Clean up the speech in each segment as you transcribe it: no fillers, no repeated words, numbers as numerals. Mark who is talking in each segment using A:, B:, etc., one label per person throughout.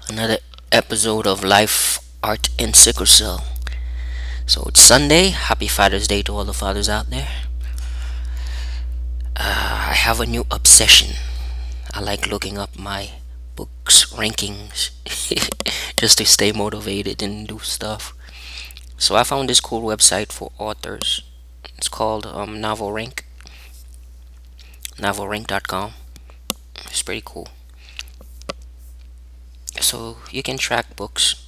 A: Another episode of Life, Art, and Sickle Cell. So it's Sunday. Happy Father's Day to all the fathers out there. I have a new obsession. I like looking up my books rankings just to stay motivated and do stuff. So I found this cool website for authors. It's called novelrank.com. It's pretty cool. So you can track books.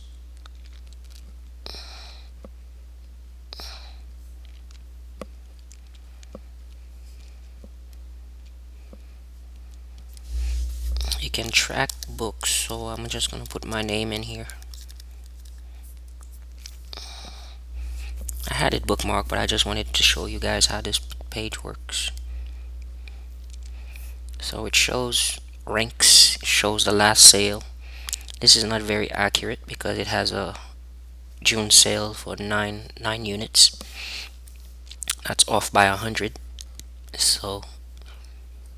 A: You can track books. So I'm just gonna put my name in here. I had it bookmarked, but I just wanted to show you guys how this page works. So it shows ranks, it shows the last sale. This is not very accurate because it has a June sale for nine units. That's off by 100. So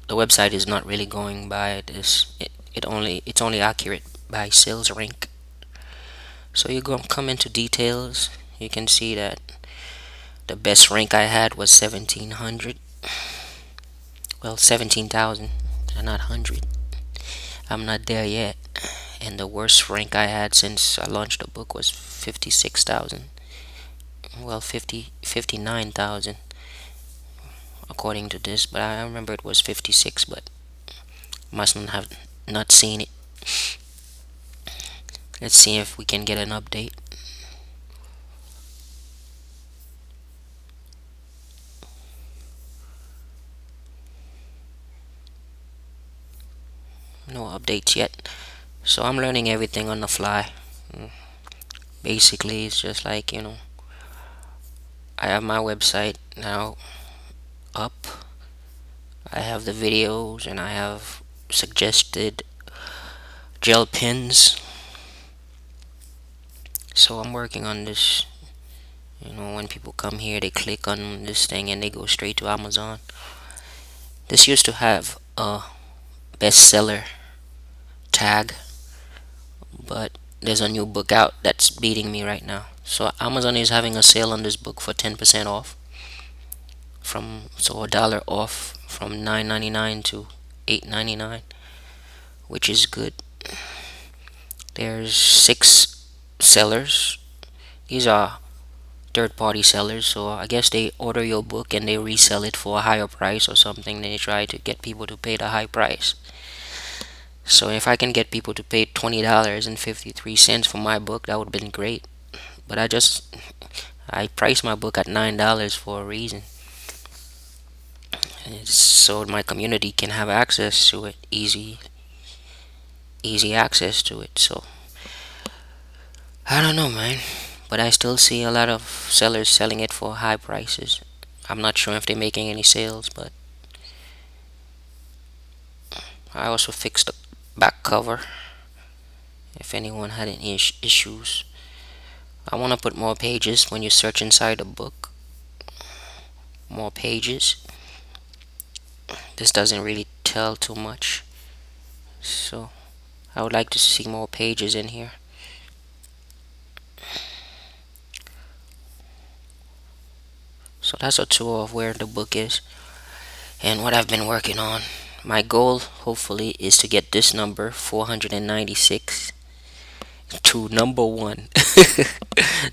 A: the website is not really going by this. It's only accurate by sales rank. So you come into details. You can see that the best rank I had was 1700. Well, 17,000, and not 100. I'm not there yet. And the worst rank I had since I launched the book was 56,000. Well, 59,000 according to this, but I remember it was 56, but must not have not seen it. Let's see if we can get an update. No updates yet. So I'm learning everything on the fly. Basically, it's just like, I have my website now up. I have the videos and I have suggested gel pens. So I'm working on this. When people come here, they click on this thing and they go straight to Amazon. This used to have a bestseller tag, but there's a new book out that's beating me right now. So Amazon is having a sale on this book for 10% off. A dollar off from $9.99 to $8.99, which is good. There's 6 sellers. These are third-party sellers, so I guess they order your book and they resell it for a higher price or something. They try to get people to pay the high price. So if I can get people to pay $20.53 for my book, that would have been great. But I priced my book at $9 for a reason. It's so my community can have access to it, easy access to it. So I don't know, man, but I still see a lot of sellers selling it for high prices. I'm not sure if they're making any sales, but I also fixed the back cover if anyone had any issues. I want to put more pages when you search inside the book. More pages. This doesn't really tell too much. So I would like to see more pages in here. So that's a tour of where the book is and what I've been working on. My goal, hopefully, is to get this number 496 to number one.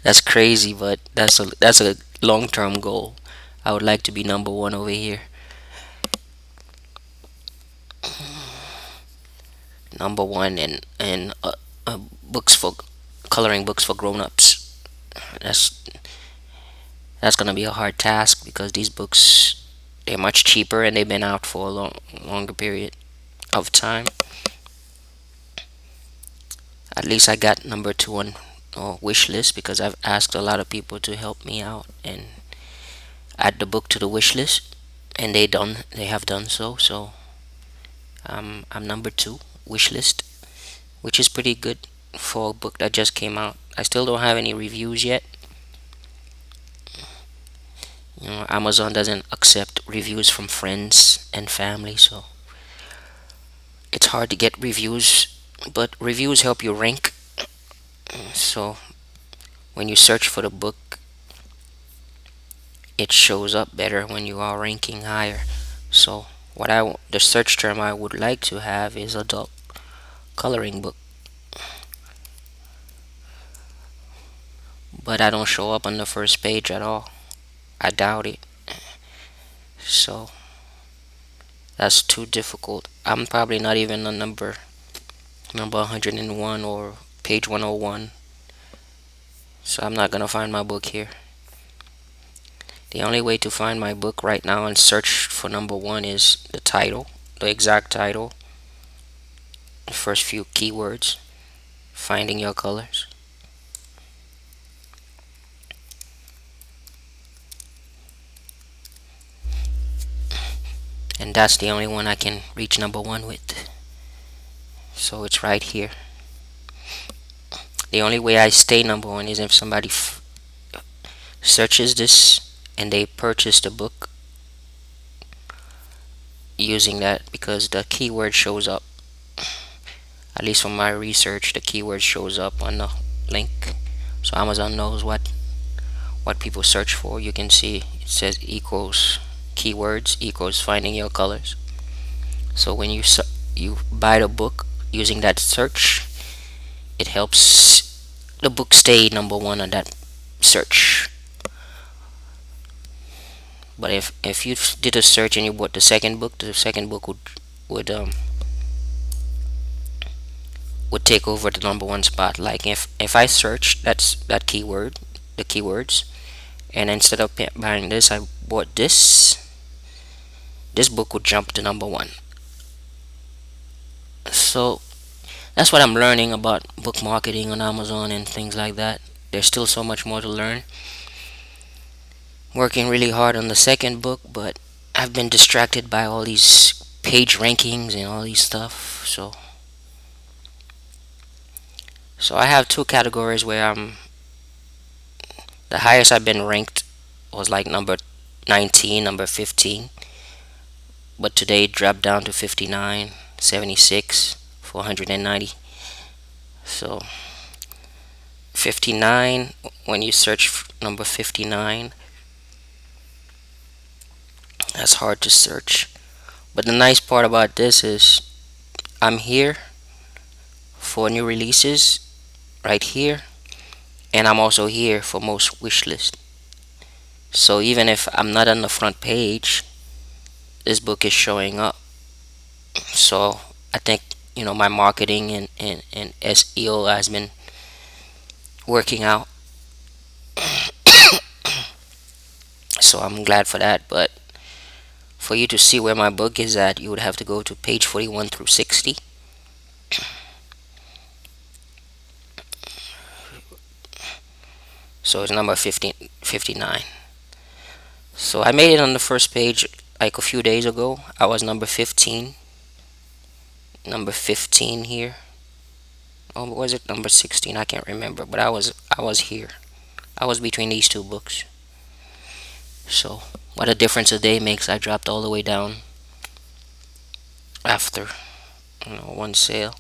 A: That's crazy, but that's a long-term goal. I would like to be number one over here. Number one in books for coloring books for grown-ups. That's that's gonna be a hard task because these books, they're much cheaper and they've been out for a longer period of time. At least I got number two on wish list because I've asked a lot of people to help me out and add the book to the wish list, and they have done so. So I'm number two wish list, which is pretty good for a book that just came out. I still don't have any reviews yet. Amazon doesn't accept reviews from friends and family, so it's hard to get reviews But reviews help you rank. So when you search for the book, it shows up better when you are ranking higher. So the search term I would like to have is adult coloring book, but I don't show up on the first page at all. I doubt it. So that's too difficult. I'm probably not even on number 101 or page 101. So I'm not gonna find my book here. The only way to find my book right now and search for number one is the title, the exact title, the first few keywords, finding your colors. And that's the only one I can reach number one with. So it's right here. The only way I stay number one is if somebody searches this and they purchase the book using that, because the keyword shows up. At least from my research, the keyword shows up on the link. So Amazon knows what people search for. You can see it says equals keywords equals finding your colors. So when you buy the book using that search, it helps the book stay number one on that search. But if you did a search and you bought the second book would um would take over the number one spot. Like if I search that keyword, the keywords, and instead of buying this, I bought this book would jump to number one. So that's what I'm learning about book marketing on Amazon and things like that. There's still so much more to learn. Working really hard on the second book, but I've been distracted by all these page rankings and all these stuff. So I have two categories where the highest I've been ranked was like number 19, number 15, but today it dropped down to 59, 76, 490. So 59, when you search number 59, that's hard to search. But the nice part about this is I'm here for new releases right here, and I'm also here for most wish list. So even if I'm not on the front page, this book is showing up. So I think my marketing and SEO has been working out. So I'm glad for that. But for you to see where my book is at, you would have to go to page 41 through 60. So it's number 15, 59. So I made it on the first page like a few days ago. I was number 15. Number 15 here. Oh, was it number 16? I can't remember, but I was here. I was between these two books. So what a difference a day makes. I dropped all the way down after one sale.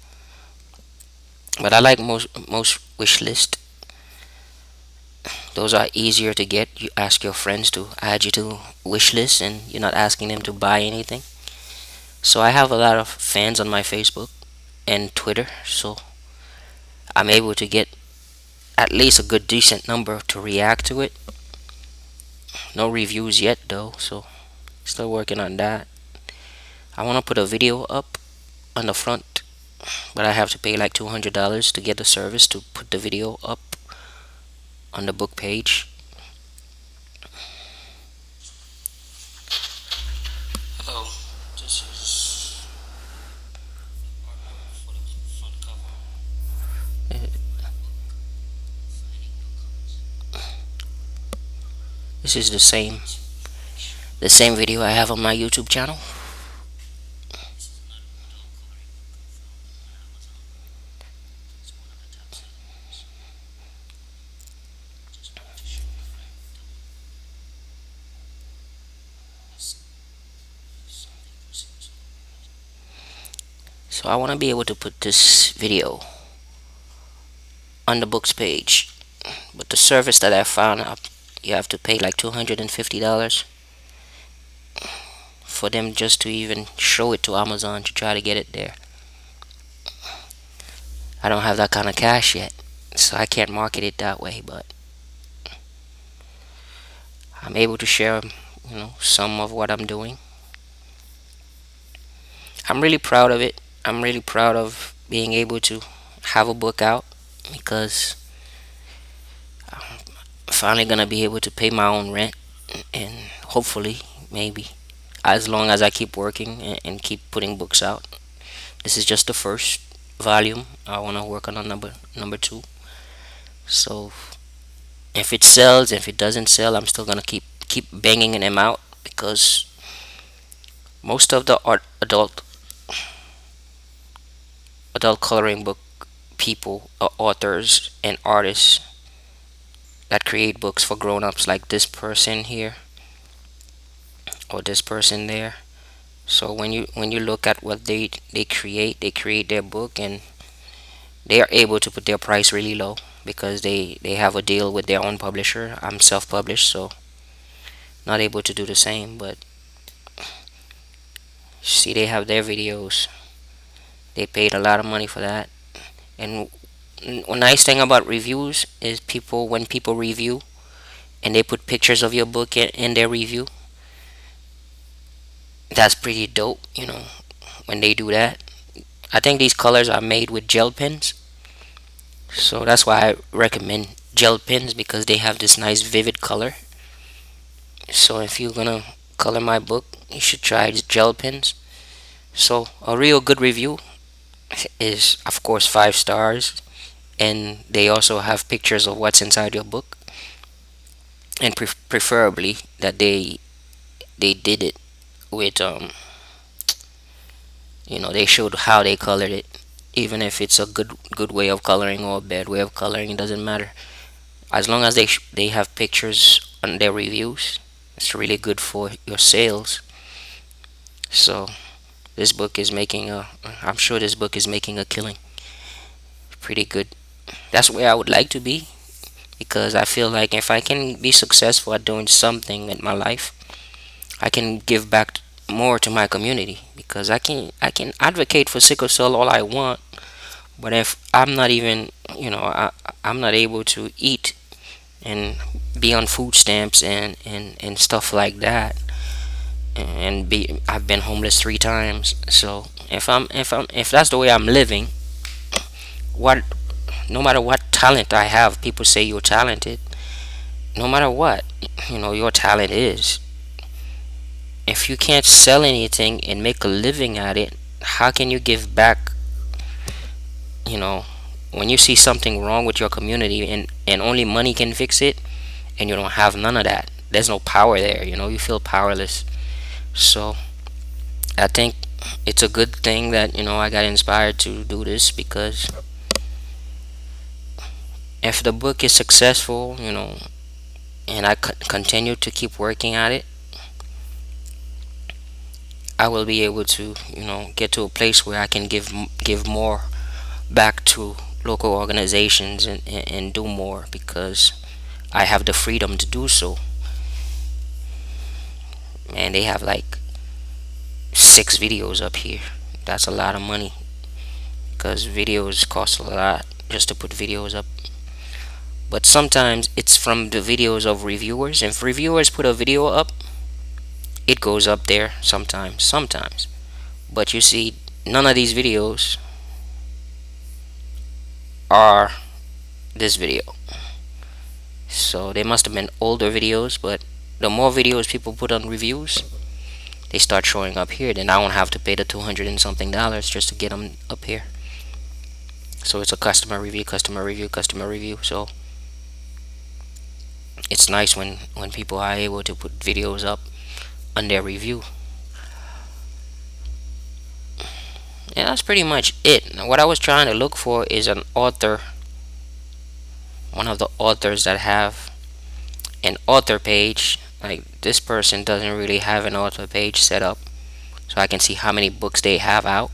A: But I like most wish list. Those are easier to get. You ask your friends to add you to wish list, and you're not asking them to buy anything. So I have a lot of fans on my Facebook and Twitter, so I'm able to get at least a good decent number to react to it. No reviews yet though, so still working on that. I want to put a video up on the front, but I have to pay like $200 to get the service to put the video up on the book page. Oh, this is for the front cover. This is the same video I have on my YouTube channel. So I want to be able to put this video on the books page, but the service that I found, you have to pay like $250 for them just to even show it to Amazon to try to get it there. I don't have that kind of cash yet, so I can't market it that way, but I'm able to share, some of what I'm doing. I'm really proud of it. I'm really proud of being able to have a book out because I'm finally gonna be able to pay my own rent and hopefully, maybe, as long as I keep working and keep putting books out. This is just the first volume. I want to work on a number two. So if it sells, if it doesn't sell, I'm still gonna keep banging them out because most of the adult coloring book people, authors and artists that create books for grown-ups, like this person here or this person there. So when you look at what they create their book, and they are able to put their price really low because they have a deal with their own publisher. I'm self-published, so not able to do the same, but see, they have their videos. They paid a lot of money for that. And one nice thing about reviews is when people review and they put pictures of your book in their review, that's pretty dope, when they do that. I think these colors are made with gel pens, so that's why I recommend gel pens because they have this nice vivid color. So if you're gonna color my book, you should try these gel pens. So a real good review is, of course, 5 stars, and they also have pictures of what's inside your book, and preferably that they did it with they showed how they colored it. Even if it's a good way of coloring or a bad way of coloring, it doesn't matter. As long as they have pictures on their reviews, it's really good for your sales. So this book is making a I'm sure this book is making a killing. Pretty good. That's where I would like to be, because I feel like if I can be successful at doing something in my life, I can give back more to my community, because I can advocate for sickle cell all I want, but if I'm not even, I'm not able to eat and be on food stamps and stuff like that, and I've been homeless 3 times. So if that's the way I'm living, what no matter what talent I have, people say you're talented. No matter what, your talent is, if you can't sell anything and make a living at it, how can you give back? You know, when you see something wrong with your community, and only money can fix it, and you don't have none of that, there's no power there. You feel powerless. So I think it's a good thing that I got inspired to do this, because if the book is successful, and I continue to keep working at it, I will be able to, get to a place where I can give more back to local organizations, and do more, because I have the freedom to do so. And they have like 6 videos up here. That's a lot of money, because videos cost a lot just to put videos up. But sometimes it's from the videos of reviewers. If reviewers put a video up, it goes up there sometimes. But you see, none of these videos are this video. So they must have been older videos, but the more videos people put on reviews, they start showing up here. Then I won't have to pay the 200 and something dollars just to get them up here. So it's a customer review, customer review, customer review. So it's nice when people are able to put videos up on their review. Yeah, that's pretty much it. Now, what I was trying to look for is an author, one of the authors that have an author page. Like, this person doesn't really have an author page set up, so I can see how many books they have out.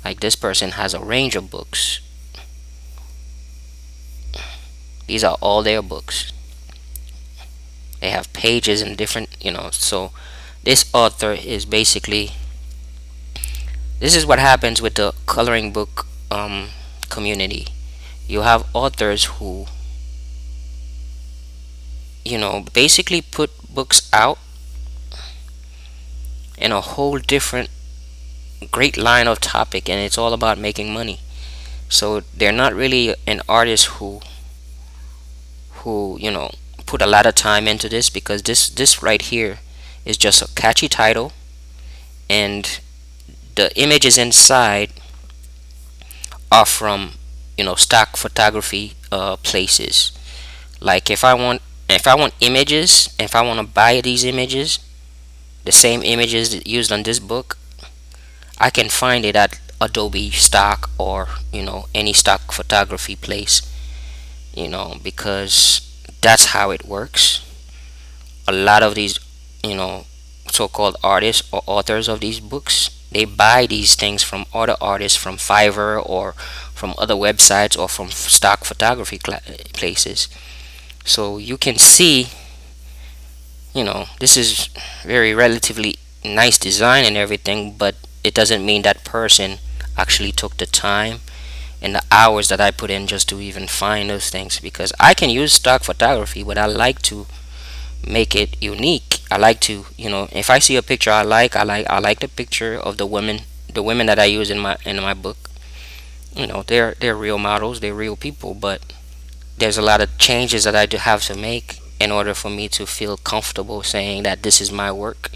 A: Like this person has a range of books. These are all their books. They have pages and different, so this author is basically, this is what happens with the coloring book community. You have authors who, basically put books out in a whole different great line of topic, and it's all about making money. So they're not really an artist who put a lot of time into this, because this right here is just a catchy title, and the images inside are from stock photography places. Like if I want images, if I want to buy these images, the same images used on this book, I can find it at Adobe Stock, or any stock photography place, because that's how it works. A lot of these, you know, so-called artists or authors of these books, they buy these things from other artists from Fiverr, or from other websites, or from stock photography places. So you can see, this is very relatively nice design and everything, but it doesn't mean that person actually took the time and the hours that I put in just to even find those things, because I can use stock photography, but I like to make it unique. I like to, if I see a picture I like the picture of the women that I use in my book. They're real models, they're real people, but there's a lot of changes that I do have to make in order for me to feel comfortable saying that this is my work.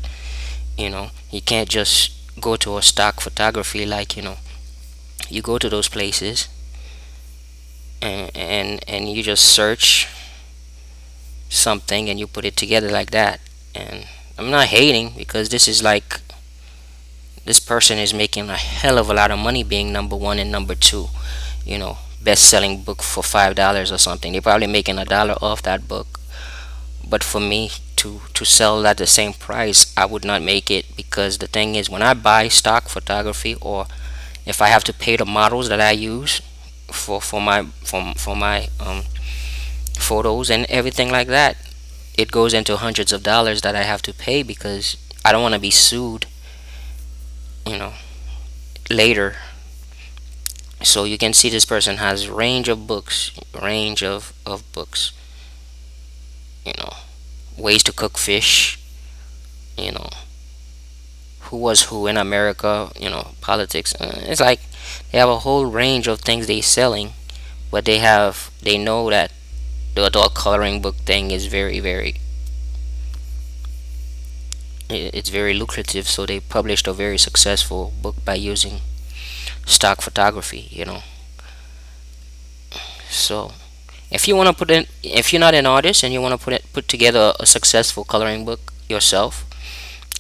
A: You can't just go to a stock photography, like, you go to those places, and you just search something and you put it together like that. And I'm not hating, because this is like, this person is making a hell of a lot of money being number one and number two, best selling book for $5 or something. They're probably making $1 off that book. But for me to sell at the same price, I would not make it, because the thing is, when I buy stock photography, or if I have to pay the models that I use for my photos and everything like that, it goes into hundreds of dollars that I have to pay, because I don't want to be sued, you know, later. So you can see this person has range of books, you know, ways to cook fish, you know, who was who in America, politics. It's like they have a whole range of things they selling, but they know that the adult coloring book thing is it's very lucrative, so they published a very successful book by using stock photography. So if you're not an artist and you want to put together a successful coloring book yourself,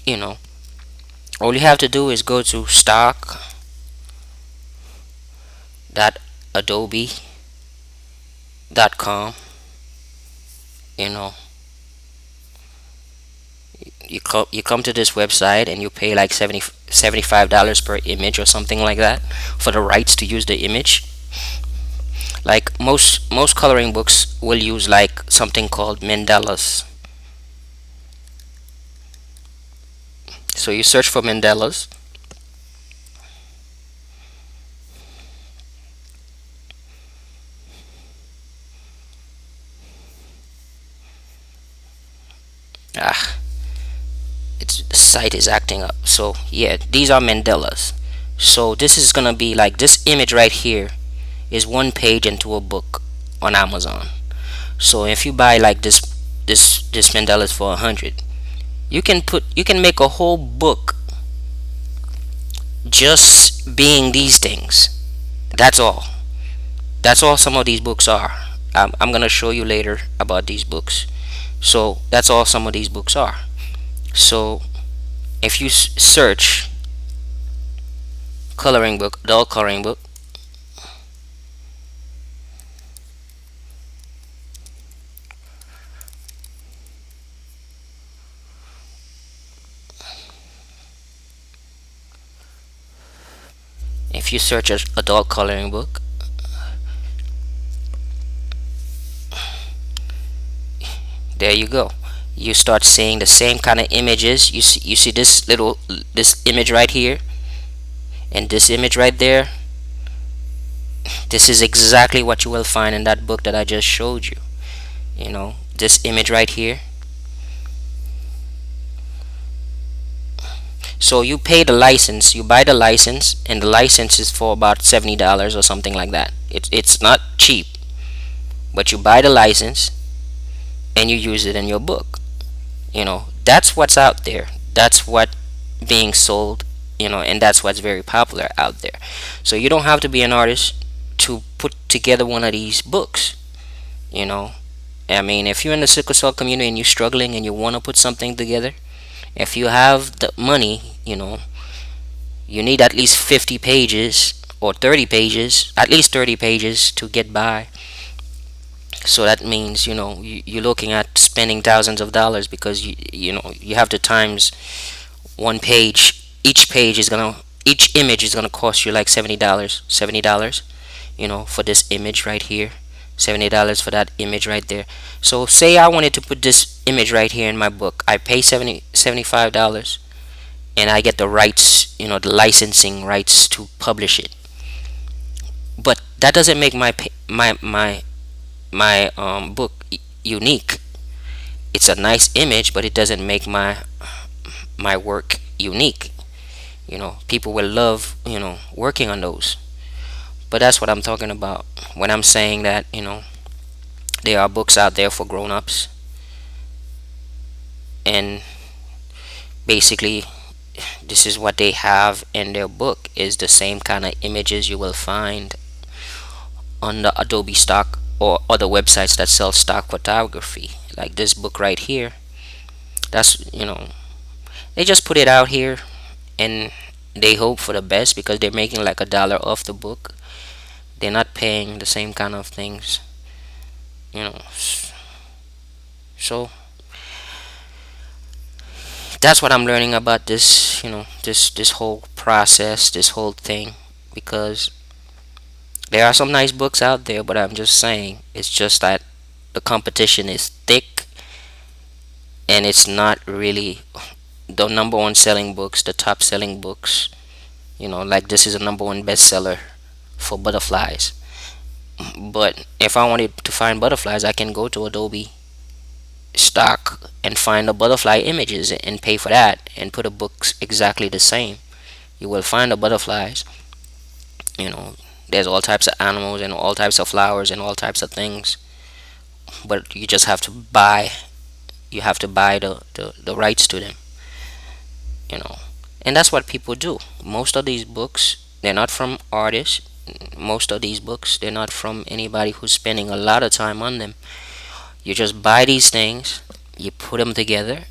A: you know all you have to do is go to stock.adobe.com. you know you come to this website and you pay like $75 per image or something like that, for the rights to use the image. Like most coloring books will use like something called mandalas. So you search for mandalas. ah the site is acting up. So yeah, these are mandalas. So this is gonna be like, this image right here is one page into a book on Amazon. So if you buy like this mandalas for 100, you can make a whole book just being these things. That's all. That's all some of these books are. I'm gonna show you later about these books. So that's all some of these books are. So if you search coloring book, adult coloring book, If you search an adult coloring book, there you go. You start seeing the same kind of images. You see this image right here and this image right there. This is exactly what you will find in that book that I just showed you. This image right here. So you pay the license, you buy the license, and the license is for about $70 or something like that. It's not cheap, but you buy the license and you use it in your book. That's what's out there. That's what being sold, and that's what's very popular out there. So you don't have to be an artist to put together one of these books. You know, I mean, if you're in the sickle cell community and you're struggling and you want to put something together, if you have the money, you need at least 50 pages or 30 pages, at least 30 pages to get by. So that means, you're looking at spending thousands of dollars because you have to times one page. Each image is gonna cost you like $70 for this image right here, $70 for that image right there. So say I wanted to put this image right here in my book. I pay $75 and I get the rights, the licensing rights to publish it. But that doesn't make my book unique. It's a nice image, but it doesn't make my work unique. People will love, working on those. But that's what I'm talking about when I'm saying that, there are books out there for grown-ups, and basically this is what they have in their book is the same kind of images you will find on the Adobe stock or other websites that sell stock photography, like this book right here. That's, they just put it out here and they hope for the best because they're making like $1 off the book. They're not paying the same kind of things, you know. So that's what I'm learning about this, this whole process, this whole thing, because there are some nice books out there, but I'm just saying it's just that the competition is thick and it's not really the number one selling books, the top selling books. Like this is a number one bestseller for butterflies. But if I wanted to find butterflies, I can go to Adobe stock and find the butterfly images and pay for that and put a book exactly the same. You will find the butterflies. There's all types of animals and all types of flowers and all types of things. But you just have to buy. You have to buy the rights to them. you know and that's what people do. Most of these books, they're not from artists. Most of these books, they're not from anybody who's spending a lot of time on them. You just buy these things, you put them together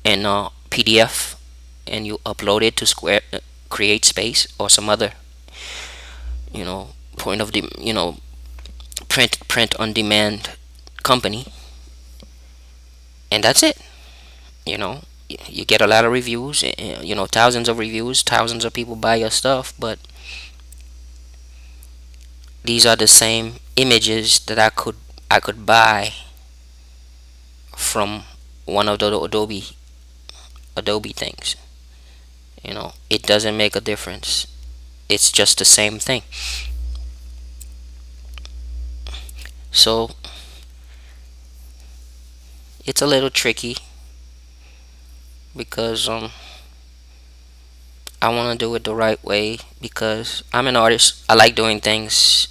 A: in a PDF, and you upload it to Square, Create Space, or some other point of the print on demand company, and that's it. You get a lot of reviews, thousands of reviews, thousands of people buy your stuff, but these are the same images that I could buy from one of the Adobe things. It doesn't make a difference. It's just the same thing. So it's a little tricky because I want to do it the right way because I'm an artist. I like doing things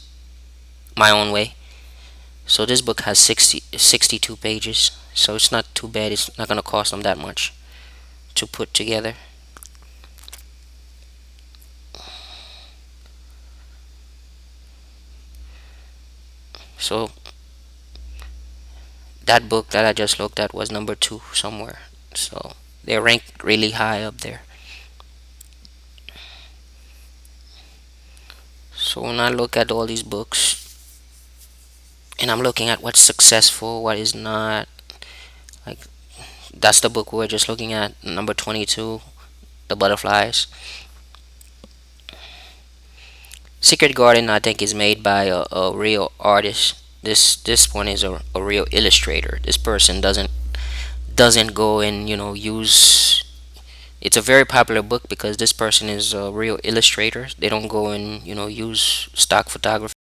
A: my own way. So this book has 62 pages, so it's not too bad. It's not going to cost them that much to put together. So that book that I just looked at was number 2 somewhere. So they're ranked really high up there. So when I look at all these books and I'm looking at what's successful, what is not, like that's the book we're just looking at, number 22, The Butterflies. Secret Garden, I think, is made by a real artist. This one is a real illustrator. This person doesn't go and use. It's a very popular book because this person is a real illustrator. They don't go and use stock photography.